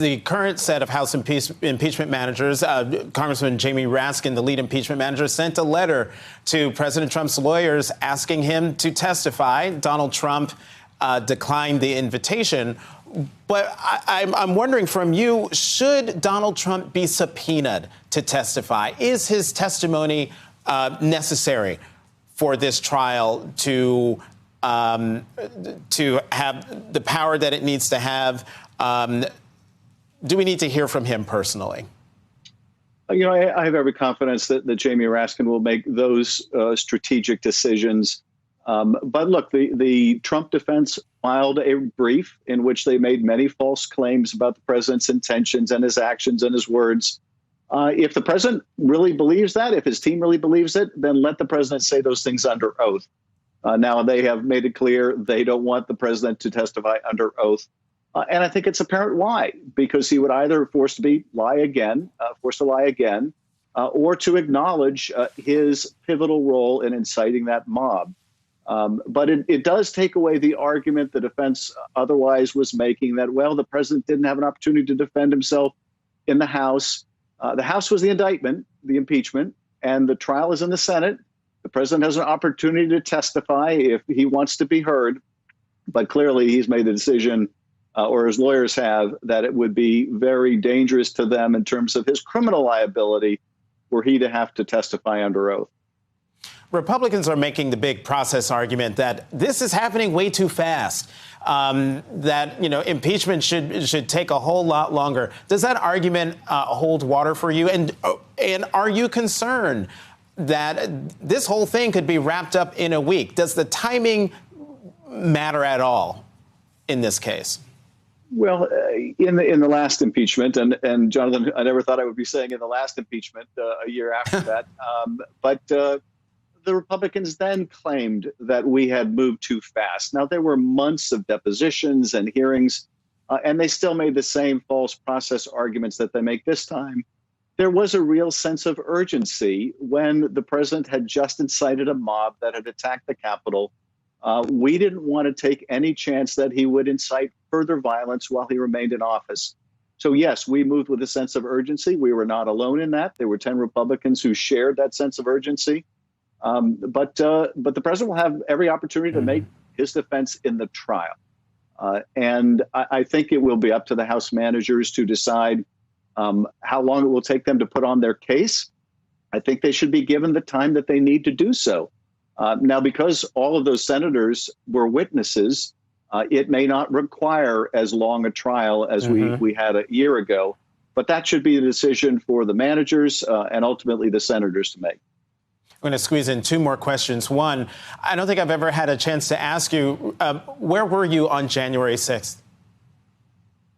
The current set of House impeachment managers, Congressman Jamie Raskin, the lead impeachment manager, sent a letter to President Trump's lawyers asking him to testify. Donald Trump declined the invitation. But I'm wondering from you, should Donald Trump be subpoenaed to testify? Is his testimony necessary for this trial to have the power that it needs to have? Do we need to hear from him personally? You know, I have every confidence that Jamie Raskin will make those strategic decisions. But look, the Trump defense filed a brief in which they made many false claims about the president's intentions and his actions and his words. If the president really believes that, if his team really believes it, then let the president say those things under oath. Now, they have made it clear they don't want the president to testify under oath. And I think it's apparent why, because he would either forced to lie again, or to acknowledge his pivotal role in inciting that mob. But it does take away the argument the defense otherwise was making that, well, the president didn't have an opportunity to defend himself in the House. The House was the indictment, the impeachment, and the trial is in the Senate. The president has an opportunity to testify if he wants to be heard. But clearly he's made the decision, or his lawyers have, that it would be very dangerous to them in terms of his criminal liability were he to have to testify under oath. Republicans are making the big process argument that this is happening way too fast, that, impeachment should take a whole lot longer. Does that argument hold water for you? And are you concerned that this whole thing could be wrapped up in a week? Does the timing matter at all in this case? Well, in the last impeachment, and Jonathan, I never thought I would be saying in the last impeachment a year after that, but the Republicans then claimed that we had moved too fast. Now, there were months of depositions and hearings, and they still made the same false process arguments that they make this time. There was a real sense of urgency when the president had just incited a mob that had attacked the Capitol. We didn't want to take any chance that he would incite further violence while he remained in office. So, yes, we moved with a sense of urgency. We were not alone in that. There were 10 Republicans who shared that sense of urgency. But the president will have every opportunity to make his defense in the trial. And I think it will be up to the House managers to decide how long it will take them to put on their case. I think they should be given the time that they need to do so. Now, because all of those senators were witnesses, it may not require as long a trial as we had a year ago. But that should be a decision for the managers and ultimately the senators to make. I'm going to squeeze in two more questions. One, I don't think I've ever had a chance to ask you, where were you on January 6th?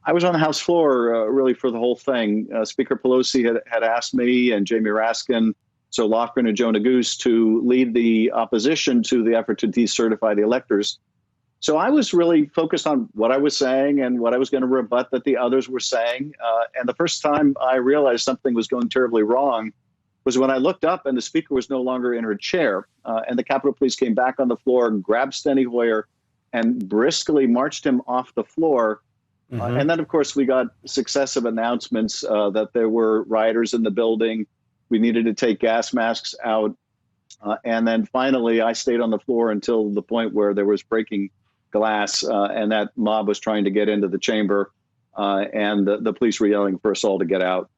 I was on the House floor, really, for the whole thing. Speaker Pelosi had asked me and Jamie Raskin, so Lofgren and Joe Neguse, to lead the opposition to the effort to decertify the electors. So I was really focused on what I was saying and what I was going to rebut that the others were saying. And the first time I realized something was going terribly wrong was when I looked up and the speaker was no longer in her chair. And the Capitol Police came back on the floor and grabbed Steny Hoyer and briskly marched him off the floor. And then, of course, we got successive announcements that there were rioters in the building. We needed to take gas masks out. And then finally, I stayed on the floor until the point where there was breaking glass and that mob was trying to get into the chamber and the police were yelling for us all to get out.